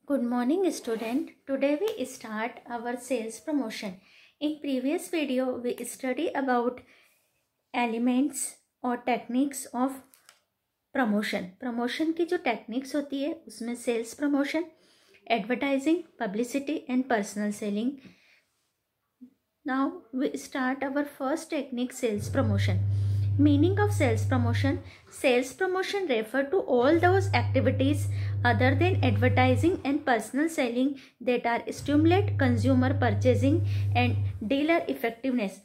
Good morning student. Today we start our sales promotion. In previous video we study about elements और techniques of promotion. Promotion की जो techniques होती है उसमें sales promotion, advertising, publicity and personal selling. Now we start our first technique, sales promotion. Meaning of sales promotion. Sales promotion refer to all those activities other than advertising and personal selling that are stimulate consumer purchasing and dealer effectiveness.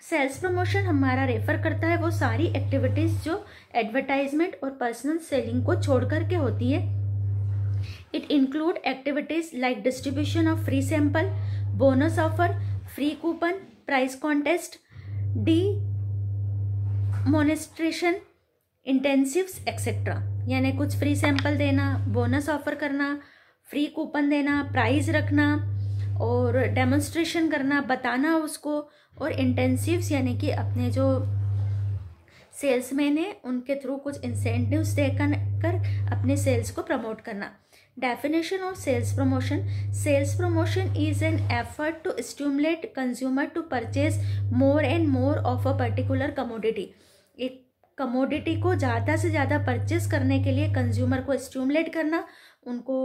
Sales promotion हमारा refer करता है वो सारी activities जो advertisement और personal selling को छोड़ करके होती है. It include activities like distribution of free sample, bonus offer, free coupon, prize contest, demonstration, incentives etcetera. यानी कुछ फ्री सैंपल देना, बोनस ऑफर करना, फ्री कूपन देना, प्राइस रखना और डेमोन्स्ट्रेशन करना, बताना उसको, और इंटेंसिव्स यानी कि अपने जो सेल्समैन है उनके थ्रू कुछ इंसेंटिव्स देकर अपने सेल्स को प्रमोट करना. Definition of sales promotion. Sales promotion is an effort to stimulate consumer to purchase more and more of a particular commodity. एक कमोडिटी को ज़्यादा से ज़्यादा परचेस करने के लिए कंज्यूमर को स्टिमुलेट करना, उनको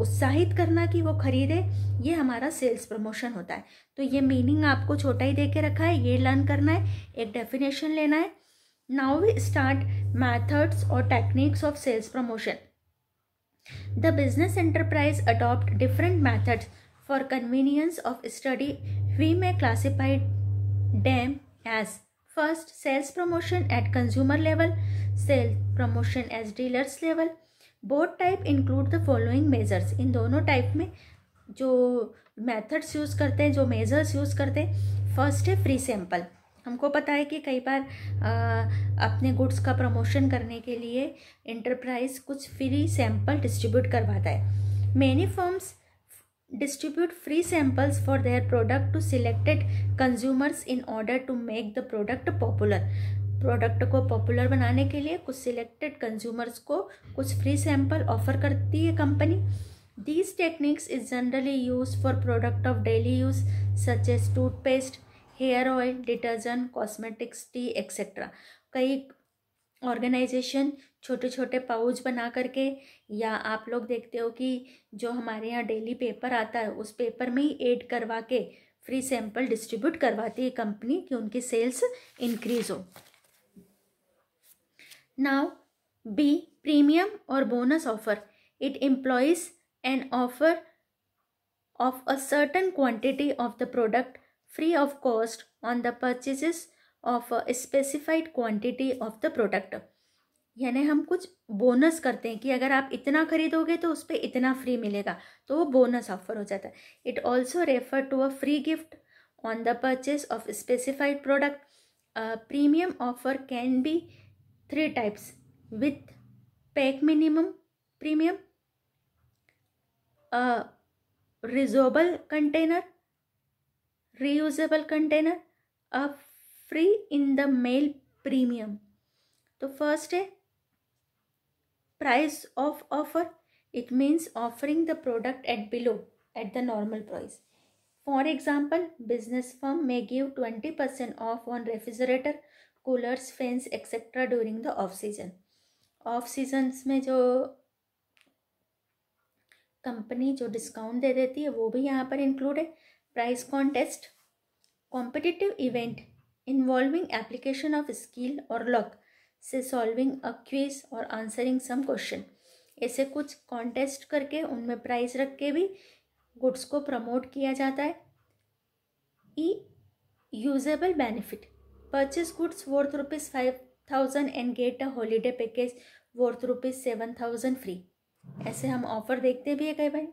उत्साहित करना कि वो खरीदे, ये हमारा सेल्स प्रमोशन होता है. तो ये मीनिंग आपको छोटा ही दे के रखा है, ये लर्न करना है, एक डेफिनेशन लेना है. नाउ वी स्टार्ट मैथड्स और techniques of sales promotion. The business enterprise adopt different methods for convenience of study. We may classify them as: first, sales promotion at consumer level, sales promotion as dealers level. Both type include the following measures. इन दोनों type में जो methods use करते हैं, जो measures use करते हैं, first है free sample. हमको पता है कि कई बार अपने गुड्स का प्रमोशन करने के लिए इंटरप्राइज कुछ फ्री सैंपल डिस्ट्रीब्यूट करवाता है. Many firms distribute free samples for their product to selected consumers in order to make the product popular. Product को पॉपुलर बनाने के लिए कुछ सिलेक्टेड कंज्यूमर्स को कुछ फ्री सैंपल ऑफर करती है company. These techniques is generally use for product of daily use such as toothpaste, hair oil, detergent, cosmetics, et cetera. कई ऑर्गेनाइजेशन छोटे छोटे पाउच बना करके, या आप लोग देखते हो कि जो हमारे यहाँ डेली पेपर आता है उस पेपर में ही ऐड करवा के फ्री सैंपल डिस्ट्रीब्यूट करवाती है कंपनी कि उनकी सेल्स इंक्रीज हो. नाउ बी, प्रीमियम और bonus offer. It employees an offer of a certain quantity of the product free of cost on the purchases of a specified quantity of the product. यानी हम कुछ bonus करते हैं कि अगर आप इतना खरीदोगे तो उस पर इतना फ्री मिलेगा, तो वो बोनस ऑफर हो जाता है. It also refer to a free gift on the purchase of specified product. Premium offer can be 3 types: with pack minimum premium, reusable container, reusable container, a free in the mail premium. तो first है price off offer. It means offering the product at the normal price. For example, business firm may give 20% off on refrigerator, coolers, fans, etc. during the off season. Of seasons में जो company जो discount दे देती है वो भी यहाँ पर include है. Price contest, competitive event involving application of skill और लक से सॉल्विंग अ क्विज और आंसरिंग सम क्वेश्चन. ऐसे कुछ कॉन्टेस्ट करके उनमें प्राइस रख के भी गुड्स को प्रमोट किया जाता है. E, usable benefit. Purchase goods worth ₹5,000 and get a holiday package worth ₹7,000 free. ऐसे हम ऑफर देखते भी है कई बार.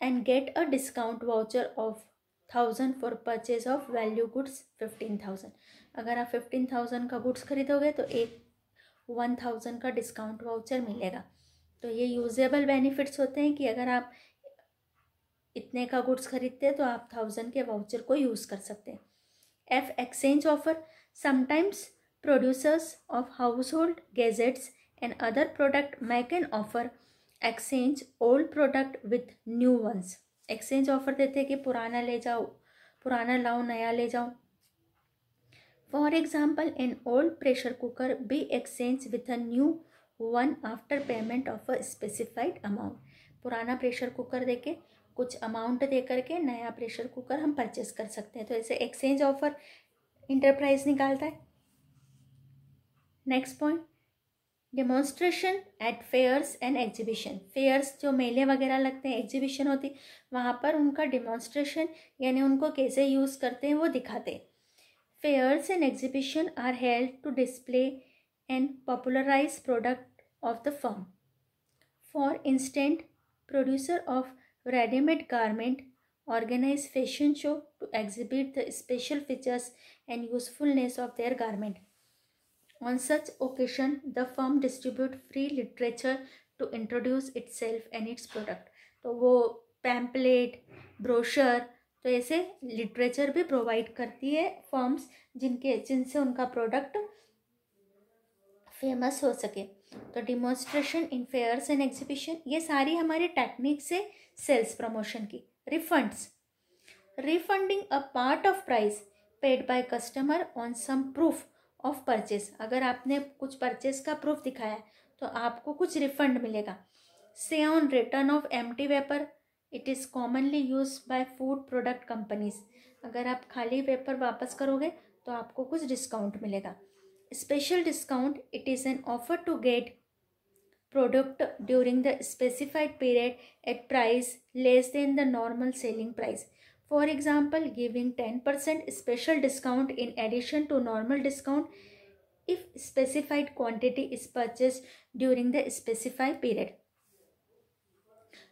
And get a discount voucher of 1,000 for purchase of value goods 15,000. अगर आप 15,000 का गुड्स खरीदोगे तो एक 1,000 का डिस्काउंट वाउचर मिलेगा. तो ये यूजेबल बेनिफिट्स होते हैं कि अगर आप इतने का गुड्स खरीदते हैं तो आप 1,000 के वाउचर को यूज़ कर सकते हैं. F, exchange offer. Sometimes producers of house hold gadgets and other product make an offer exchange old product with new ones, exchange offer देते हैं कि पुराना ले जाओ, पुराना लाओ, नया ले जाओ. For example, an old pressure cooker be exchange with a new one after payment of a specified amount. पुराना प्रेशर कुकर देके कुछ अमाउंट दे करके नया प्रेशर कुकर हम परचेस कर सकते हैं. तो ऐसे एक्सचेंज ऑफर इंटरप्राइज निकालता है. Next point, demonstration at fairs and exhibition. Fairs जो मेले वगैरह लगते हैं, एग्जीबिशन होती, वहाँ पर उनका डेमोन्स्ट्रेशन यानी उनको कैसे यूज़ करते हैं वो दिखाते हैं. Fairs and exhibition are held to display and popularise product of the firm. For instant, producer of readymade garment organize fashion show to exhibit the special features and usefulness of their garment. On such occasion, the firm distribute free literature to introduce itself and its product. तो वो pamphlet, brochure, तो ऐसे literature भी provide करती है firms जिनसे उनका product famous हो सके. तो demonstration in fairs and exhibition, ये सारी हमारी टेक्निक्स है सेल्स प्रमोशन की. Refunds, refunding a part of price paid by customer on some proof of purchase. अगर आपने कुछ परचेस का प्रूफ दिखाया है तो आपको कुछ रिफंड मिलेगा. Say on return of empty paper, it is commonly used by food product companies. अगर आप खाली पेपर वापस करोगे तो आपको कुछ डिस्काउंट मिलेगा. Special discount, it is an offer to get product during the specified period at price less than the normal selling price. For example, giving 10% special discount in addition to normal discount if specified quantity is purchased during the specified period.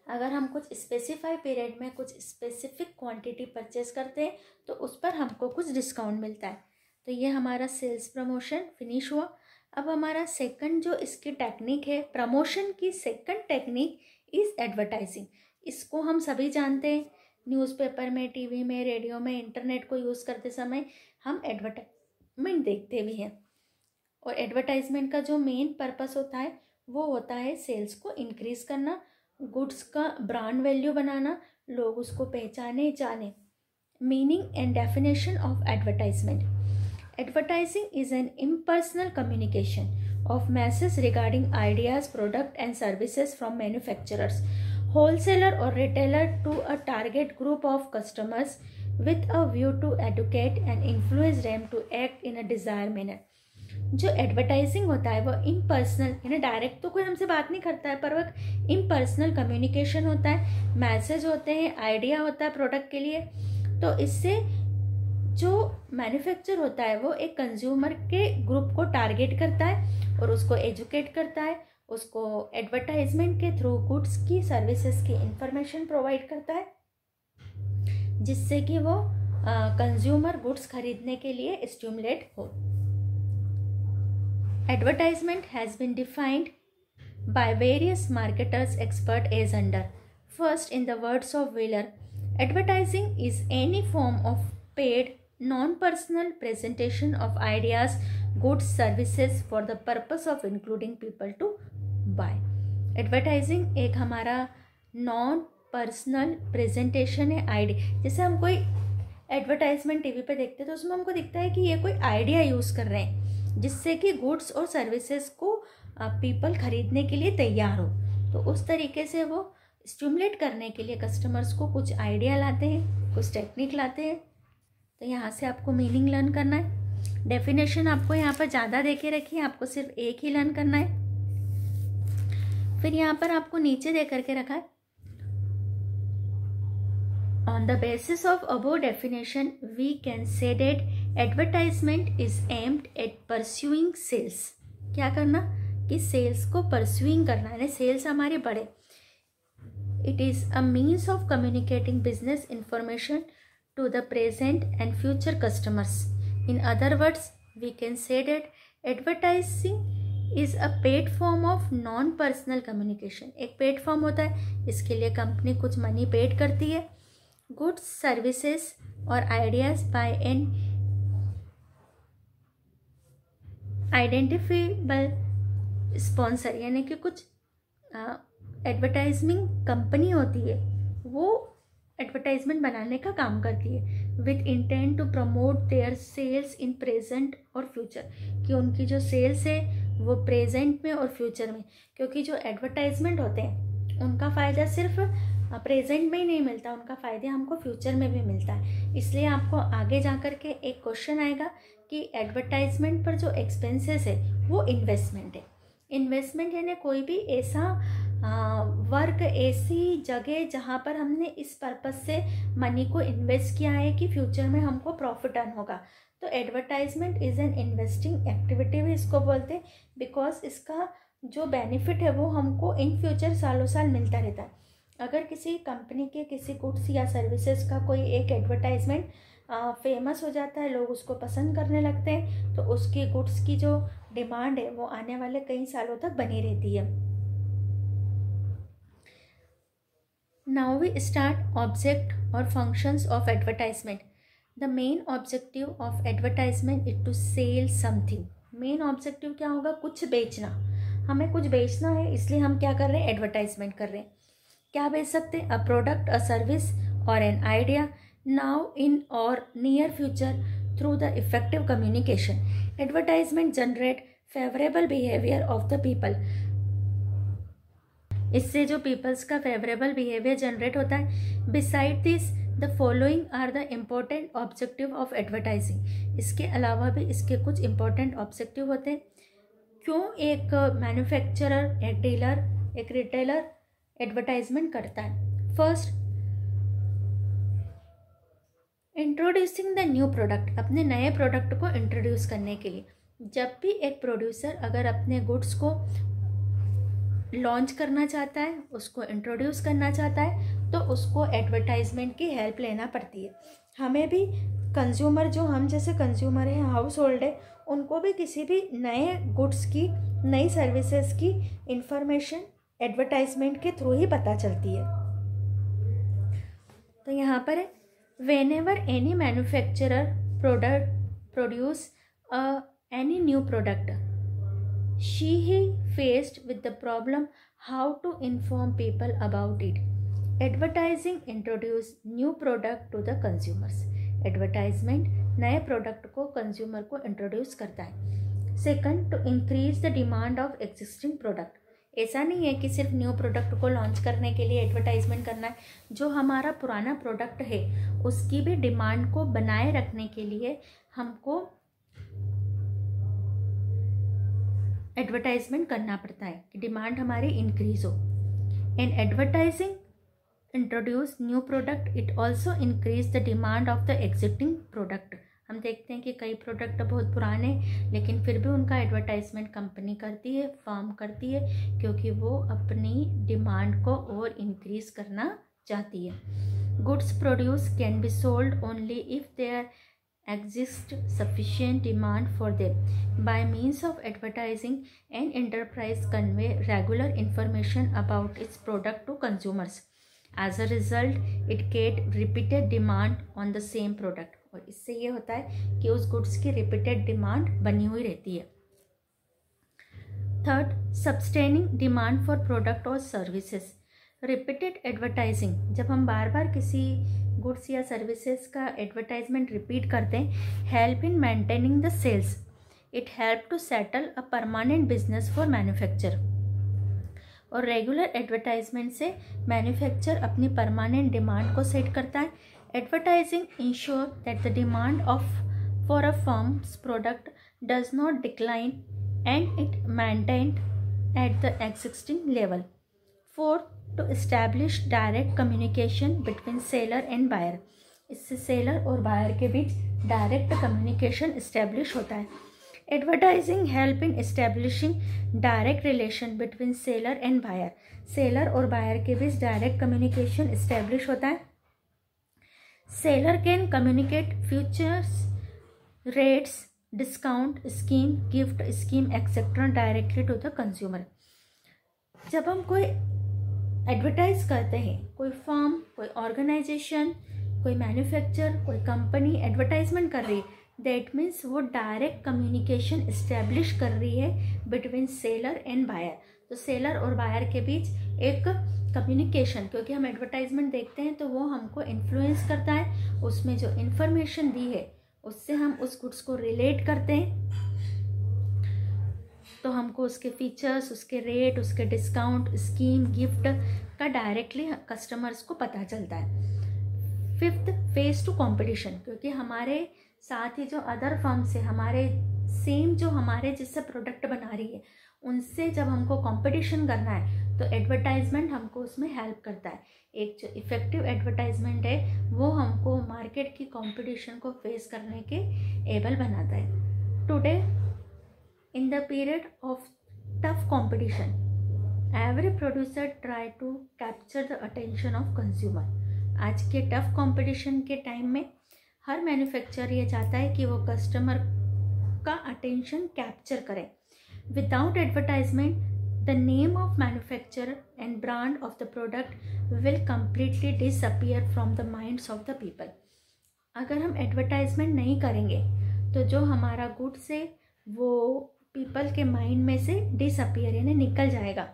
अगर हम कुछ specify period में कुछ specific quantity purchase करते हैं तो उस पर हमको कुछ डिस्काउंट मिलता है. तो ये हमारा सेल्स प्रमोशन फिनिश हुआ. अब हमारा सेकंड जो इसकी टेक्निक है प्रमोशन की, सेकंड टेक्निक इज़ एडवर्टाइजिंग. इसको हम सभी जानते हैं, न्यूज़पेपर में, टीवी में, रेडियो में, इंटरनेट को यूज़ करते समय हम एडवर्टाइजमेंट देखते भी हैं. और एडवर्टाइजमेंट का जो मेन पर्पस होता है वो होता है सेल्स को इंक्रीज़ करना, गुड्स का ब्रांड वैल्यू बनाना, लोग उसको पहचाने, जाने. Meaning and definition of advertisement. Advertising is an impersonal communication of messages regarding ideas, product and services from manufacturers, wholesaler or retailer to a target group of customers with a view to educate and influence them to act in a desired manner. जो advertising होता है वो impersonal यानी direct तो कोई हमसे बात नहीं करता है, पर वो इम्पर्सनल कम्युनिकेशन होता है, मैसेज होते हैं, आइडिया होता है प्रोडक्ट के लिए. तो इससे जो मैन्युफैक्चर होता है वो एक कंज्यूमर के ग्रुप को टारगेट करता है और उसको एजुकेट करता है, उसको एडवर्टाइजमेंट के थ्रू गुड्स की, सर्विसेज की इंफॉर्मेशन प्रोवाइड करता है जिससे कि वो कंज्यूमर गुड्स खरीदने के लिए स्टिमुलेट हो. Advertisement has been defined by various marketers expert as under. First, in the words of Wheeler, advertising is any form of paid non-personal presentation of ideas, goods, services for the purpose of including people to buy. Advertising एक हमारा non personal presentation है idea. जैसे हम कोई advertisement TV पे देखते हैं तो उसमें हमको दिखता है कि ये कोई आइडिया यूज़ कर रहे हैं जिससे कि गुड्स और सर्विसेज को पीपल खरीदने के लिए तैयार हो. तो उस तरीके से वो स्टिमुलेट करने के लिए कस्टमर्स को कुछ आइडिया लाते हैं, कुछ टेक्निक लाते हैं. तो यहाँ से आपको मीनिंग लर्न करना है. डेफिनेशन आपको यहाँ पर ज़्यादा दे के रखी है, आपको सिर्फ एक ही लर्न करना है. फिर यहाँ पर आपको नीचे दे करके रखा है, on the basis of above definition we can say that advertisement is aimed at pursuing sales. क्या करना कि सेल्स को परस्यूइंग करना, यानी सेल्स हमारे बढ़े. It is a means of communicating business information to the present and future customers. In other words, we can say that advertising is a paid form of non-personal communication. एक paid form होता है, इसके लिए company कुछ money paid करती है. Goods, services और ideas by an identifiable sponsor, यानी कि कुछ एडवर्टाइजमेंट कंपनी होती है वो एडवर्टाइजमेंट बनाने का काम करती है with intent to promote their sales in present और फ्यूचर, कि उनकी जो सेल्स है वो प्रेजेंट में और फ्यूचर में, क्योंकि जो एडवर्टाइजमेंट होते हैं उनका फ़ायदा सिर्फ प्रेजेंट में ही नहीं मिलता, उनका फ़ायदा हमको फ्यूचर में भी मिलता है। इसलिए आपको आगे जा कर के एक क्वेश्चन आएगा कि एडवर्टाइजमेंट पर जो एक्सपेंसेस है वो इन्वेस्टमेंट है। इन्वेस्टमेंट यानी कोई भी ऐसा वर्क, ऐसी जगह जहाँ पर हमने इस पर्पस से मनी को इन्वेस्ट किया है कि फ्यूचर में हमको प्रॉफिट अर्न होगा। तो advertisement is an investing activity भी इसको बोलते हैं, बिकॉज इसका जो बेनिफिट है वो हमको इन फ्यूचर सालों साल मिलता रहता है। अगर किसी कंपनी के किसी गुड्स या सर्विसेज का कोई एक एडवर्टाइजमेंट फेमस हो जाता है, लोग उसको पसंद करने लगते हैं, तो उसकी गुड्स की जो डिमांड है वो आने वाले कई सालों तक बनी रहती है। नाउ वी स्टार्ट ऑब्जेक्ट और functions of advertisement. The main objective of advertisement is to sell something. Main objective क्या होगा? कुछ बेचना। हमें कुछ बेचना है, इसलिए हम क्या कर रहे हैं? एडवर्टाइजमेंट कर रहे हैं। क्या बेच सकते हैं? अ प्रोडक्ट, अ सर्विस और एन आइडिया, नाउ इन और near future through the effective communication. Advertisement generate favourable behaviour of the people. इससे जो पीपल्स का फेवरेबल बिहेवियर जनरेट होता है। Beside this the following are the important objective of advertising. इसके अलावा भी इसके कुछ इम्पोर्टेंट ऑब्जेक्टिव होते हैं। क्यों एक मैन्युफैक्चरर, एक डीलर, एक रिटेलर एडवर्टाइजमेंट करता है? First, introducing the new product. अपने नए प्रोडक्ट को इंट्रोड्यूस करने के लिए। जब भी एक प्रोड्यूसर अगर अपने गुड्स को लॉन्च करना चाहता है, उसको इंट्रोड्यूस करना चाहता है, तो उसको एडवर्टाइजमेंट की हेल्प लेना पड़ती है। हमें भी कंज्यूमर, जो हम जैसे कंज्यूमर हैं, हाउस होल्ड है, उनको भी किसी भी नए गुड्स की, नई सर्विसेज की इंफॉर्मेशन एडवर्टाइजमेंट के थ्रू ही पता चलती है। तो यहाँ पर है, when ever any manufacturer produce any new product, she he faced with the problem how to inform people about it. Advertising introduce new product to the consumers. Advertisement नए product को कंज्यूमर को इंट्रोड्यूस करता है। Second, to increase the demand of existing product. ऐसा नहीं है कि सिर्फ न्यू प्रोडक्ट को लॉन्च करने के लिए एडवर्टाइजमेंट करना है। जो हमारा पुराना प्रोडक्ट है उसकी भी डिमांड को बनाए रखने के लिए हमको एडवर्टाइजमेंट करना पड़ता है कि डिमांड हमारी इंक्रीज हो। In advertising introduce new product, it also increase the demand of the existing product. हम देखते हैं कि कई प्रोडक्ट बहुत पुराने, लेकिन फिर भी उनका एडवर्टाइजमेंट कंपनी करती है, फर्म करती है, क्योंकि वो अपनी डिमांड को और इंक्रीज करना चाहती है। Goods produce can be sold only if there exist sufficient demand for them. By means of advertising, an enterprise convey regular information about its product to consumers. As a result, it get repeated demand on the same product. और इससे ये होता है कि उस goods की repeated demand बनी हुई रहती है। थर्ड, सब्सटेनिंग डिमांड फॉर प्रोडक्ट और सर्विसेज। रिपीटेड एडवर्टाइजिंग, जब हम बार बार किसी गुड्स या सर्विसेज का एडवर्टाइजमेंट रिपीट करते हैं, help in maintaining the sales. It help to settle a permanent business for manufacture. और रेगुलर एडवर्टाइजमेंट से मैन्युफैक्चर अपनी परमानेंट डिमांड को सेट करता है। Advertising ensure that the demand of for a firm's product does not decline and it maintained at the existing level. Fourth, to establish direct communication between seller and buyer. इससे seller और buyer के बीच direct communication establish होता है। Advertising help in establishing direct relation between seller and buyer. Seller और buyer के बीच direct communication establish होता है। Seller can communicate futures, rates, discount scheme, gift scheme etcetera directly to the consumer. जब हम कोई एडवर्टाइज करते हैं, कोई फर्म, कोई ऑर्गेनाइजेशन, कोई मैन्युफैक्चर, कोई कंपनी एडवर्टाइजमेंट कर रही है, दैट मीन्स वो डायरेक्ट कम्युनिकेशन इस्टेब्लिश कर रही है बिटवीन सेलर एंड बायर। तो सेलर और बायर के बीच एक कम्युनिकेशन, क्योंकि हम एडवर्टाइजमेंट देखते हैं तो वो हमको इन्फ्लुएंस करता है, उसमें जो इन्फॉर्मेशन दी है उससे हम उस गुड्स को रिलेट करते हैं, तो हमको उसके फीचर्स, उसके रेट, उसके डिस्काउंट स्कीम, गिफ्ट का डायरेक्टली कस्टमर्स को पता चलता है। फिफ्थ, फेस टू कंपटीशन, क्योंकि हमारे साथ ही जो अदर फर्म्स है, हमारे सेम जो हमारे जिससे प्रोडक्ट बना रही है, उनसे जब हमको कंपटीशन करना है तो एडवर्टाइजमेंट हमको उसमें हेल्प करता है। एक जो इफ़ेक्टिव एडवर्टाइजमेंट है वो हमको मार्केट की कंपटीशन को फेस करने के एबल बनाता है। Today in the period of tough competition, every producer try to capture the attention of consumer. आज के टफ कंपटीशन के टाइम में हर मैन्युफैक्चरर ये चाहता है कि वो कस्टमर का अटेंशन कैप्चर करे। Without advertisement, the name of manufacturer and brand of the product will completely disappear from the minds of the people. अगर हम एडवर्टाइजमेंट नहीं करेंगे तो जो हमारा गुड्स है वो पीपल के माइंड में से डिसअपियर यानी निकल जाएगा।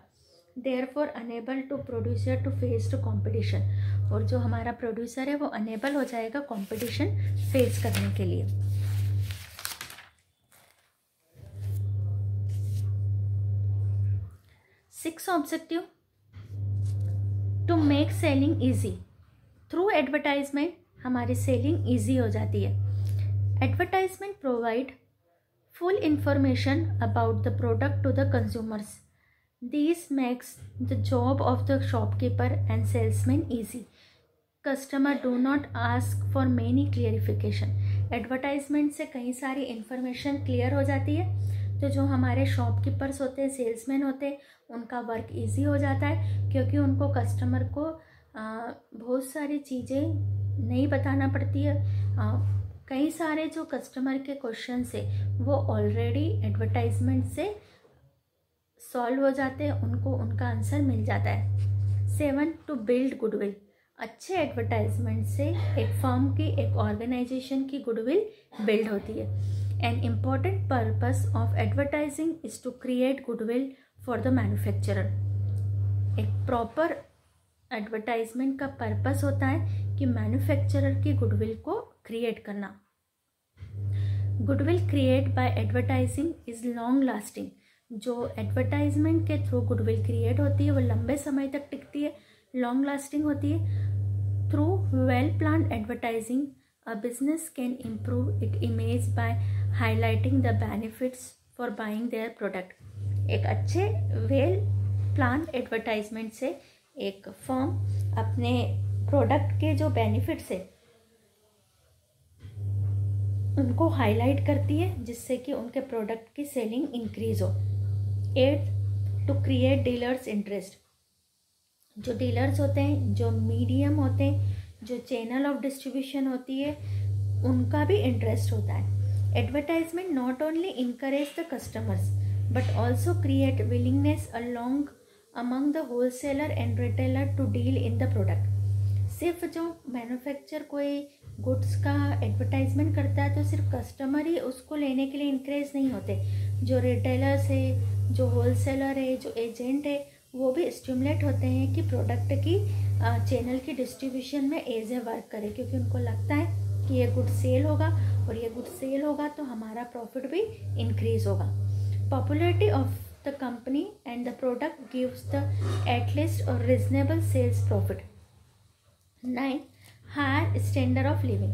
Therefore enable to producer to face to competition, और जो हमारा प्रोड्यूसर है वो अनेबल हो जाएगा कंपटीशन फेस करने के लिए। Six objective, to make selling easy. Through advertisement हमारी सेलिंग ईजी हो जाती है। Advertisement provide full information about the product to the consumers. This makes the job of the shopkeeper and salesman easy. Customer do not ask for many clarification. Advertisement से कई सारी information clear हो जाती है, तो जो हमारे शॉपकीपर्स होते हैं, सेल्समैन होते हैं, उनका वर्क इजी हो जाता है, क्योंकि उनको कस्टमर को बहुत सारी चीज़ें नहीं बताना पड़ती है। कई सारे जो कस्टमर के क्वेश्चन से वो ऑलरेडी एडवर्टाइजमेंट से सॉल्व हो जाते हैं, उनको उनका आंसर मिल जाता है। 7, टू बिल्ड गुडविल। अच्छे एडवर्टाइजमेंट से एक फर्म की, एक ऑर्गेनाइजेशन की गुडविल बिल्ड होती है। An important purpose of advertising is to create goodwill for the manufacturer. एक प्रॉपर एडवर्टाइजमेंट का पर्पस होता है कि मैन्युफैक्चरर की गुडविल को क्रिएट करना। Goodwill create by advertising is long lasting. जो एडवर्टाइजमेंट के थ्रू गुडविल क्रिएट होती है वो लंबे समय तक टिकती है, लॉन्ग लास्टिंग होती है। Through well planned advertising a business can improve it image by highlighting the benefits for buying their product. एक अच्छे वेल प्लान्ड एडवर्टाइजमेंट से एक फर्म अपने प्रोडक्ट के जो बेनिफिट्स है उनको हाईलाइट करती है, जिससे कि उनके प्रोडक्ट की सेलिंग इंक्रीज हो। 8, टू क्रिएट डीलर्स इंटरेस्ट। जो डीलर्स होते हैं, जो मीडियम होते हैं, जो चैनल ऑफ डिस्ट्रीब्यूशन होती है, उनका भी इंटरेस्ट होता है। Advertisement not only encourage the customers but also create willingness along among the wholesaler and retailer to deal in the product. सिर्फ जो मैन्युफैक्चर कोई गुड्स का एडवर्टाइजमेंट करता है तो सिर्फ कस्टमर ही उसको लेने के लिए इंकरेज नहीं होते, जो रिटेलर्स है, जो होलसेलर है, जो एजेंट है, वो भी स्टिमुलेट होते हैं कि प्रोडक्ट की चैनल की डिस्ट्रीब्यूशन में एज ए वर्क करे, क्योंकि उनको लगता है कि ये गुड सेल होगा और ये गुड सेल होगा तो हमारा प्रॉफिट भी इंक्रीज होगा। Popularity of the company and the product gives the at least और reasonable sales profit. 9, higher standard of living.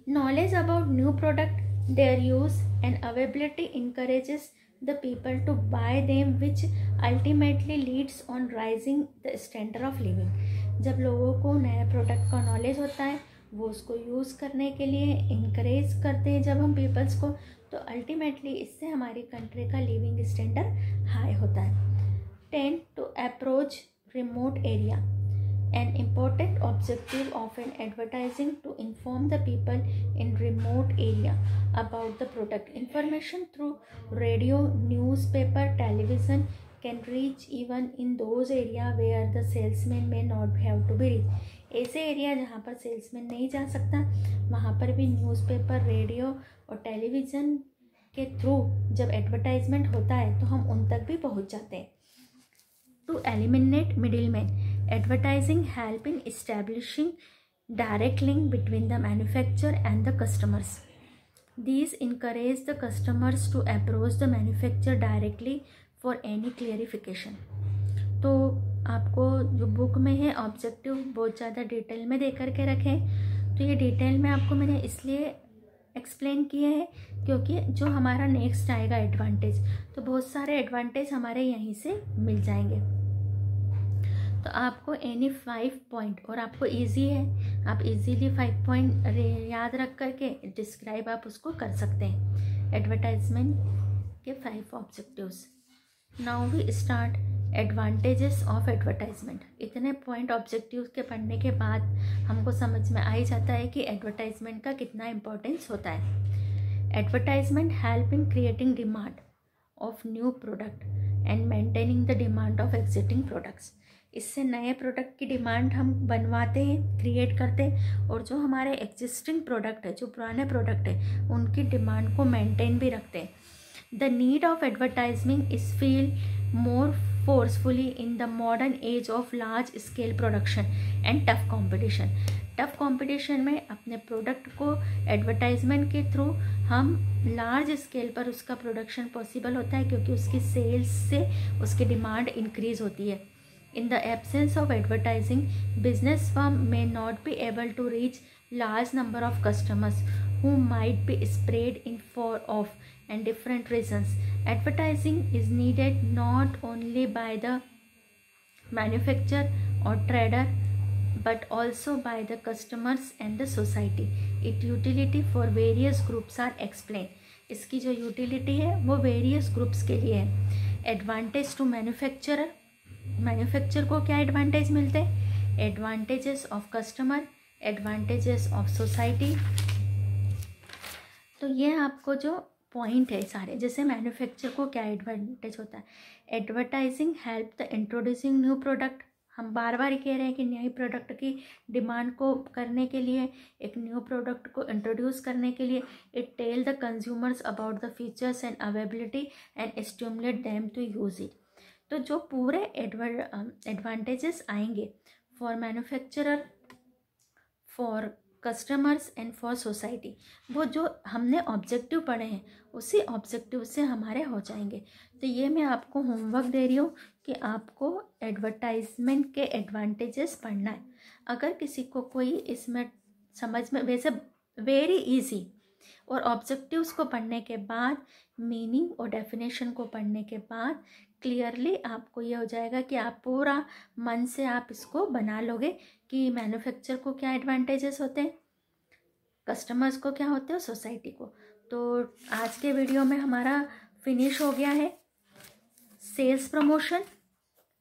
Knowledge about new product, their use and availability encourages the people to buy them, which ultimately leads on rising the standard of living. जब लोगों को नए product का knowledge होता है वो उसको use करने के लिए इंकरेज करते हैं जब हम पीपल्स को, तो अल्टीमेटली इससे हमारी कंट्री का लिविंग स्टैंडर्ड हाई होता है। 10, to approach remote area. An important objective of an advertising to inform the people in remote area about the product. Information through radio, newspaper, television can reach even in those area where the salesman may not have to be reached. ऐसे area जहाँ पर salesman नहीं जा सकता वहाँ पर भी newspaper, radio और टेलीविज़न के थ्रू जब एडवर्टाइजमेंट होता है तो हम उन तक भी पहुंच जाते हैं। To eliminate middleman, advertising help in establishing direct link between the manufacturer and the customers. These encourage the customers to approach the manufacturer directly for any clarification. तो आपको जो बुक में है ऑब्जेक्टिव बहुत ज़्यादा डिटेल में दे करके रखें। तो ये डिटेल में आपको मैंने इसलिए एक्सप्लेन किए हैं क्योंकि जो हमारा नेक्स्ट आएगा एडवांटेज, तो बहुत सारे एडवांटेज हमारे यहीं से मिल जाएंगे। तो आपको एनी 5 पॉइंट, और आपको इजी है, आप इजीली 5 पॉइंट याद रख करके डिस्क्राइब आप उसको कर सकते हैं, एडवर्टाइजमेंट के 5 objectives. Now we start advantages of advertisement. इतने पॉइंट ऑब्जेक्टिव्स के पढ़ने के बाद हमको समझ में आ ही जाता है कि एडवर्टाइजमेंट का कितना इम्पोर्टेंस होता है। Advertisement help in creating demand of new product and maintaining the demand of existing products. इससे नए प्रोडक्ट की डिमांड हम बनवाते हैं, क्रिएट करते हैं, और जो हमारे एग्जिस्टिंग प्रोडक्ट है, जो पुराने प्रोडक्ट है, उनकी डिमांड को मेंटेन भी रखते हैं। The need of advertising is feel more forcefully in the modern age of large scale production and tough competition. Tough competition में अपने प्रोडक्ट को एडवर्टाइजमेंट के थ्रू हम लार्ज स्केल पर उसका प्रोडक्शन पॉसिबल होता है, क्योंकि उसकी सेल्स से उसकी डिमांड इंक्रीज होती है। In the absence of advertising, business firm may not be able to reach large number of customers who might be spread in far off and different reasons. Advertising is needed not only by the manufacturer or trader but also by the customers and the society. Its utility for various groups are explained. इसकी जो utility है वो various groups के लिए है। Advantage to manufacturer, manufacture को क्या advantage मिलते हैं? Advantages of customer, advantages of society. तो ये आपको जो पॉइंट है सारे, जैसे मैन्युफैक्चर को क्या एडवांटेज होता है? Advertising help the introducing new product. हम बार बार ही कह रहे हैं कि नई प्रोडक्ट की डिमांड को करने के लिए, एक न्यू प्रोडक्ट को इंट्रोड्यूस करने के लिए, it tell the consumers about the features and availability and stimulate them to use it. तो जो पूरे एडवांटेजेस आएंगे for manufacturer, for customers and for society, वो जो हमने ऑब्जेक्टिव पढ़े हैं उसी ऑब्जेक्टिव से हमारे हो जाएंगे। तो ये मैं आपको होमवर्क दे रही हूँ कि आपको एडवर्टाइजमेंट के एडवांटेजेस पढ़ना है। अगर किसी को कोई इसमें समझ में, वैसे वेरी इजी, और ऑब्जेक्टिव्स को पढ़ने के बाद, मीनिंग और डेफिनेशन को पढ़ने के बाद क्लियरली आपको ये हो जाएगा कि आप पूरा मन से आप इसको बना लोगे कि मैन्युफैक्चर को क्या एडवांटेजेस होते हैं, कस्टमर्स को क्या होते हैं, सोसाइटी को। तो आज के वीडियो में हमारा फिनिश हो गया है सेल्स प्रमोशन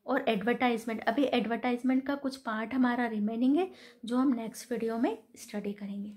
और एडवर्टाइजमेंट। अभी एडवर्टाइजमेंट का कुछ पार्ट हमारा रिमेनिंग है जो हम नेक्स्ट वीडियो में स्टडी करेंगे।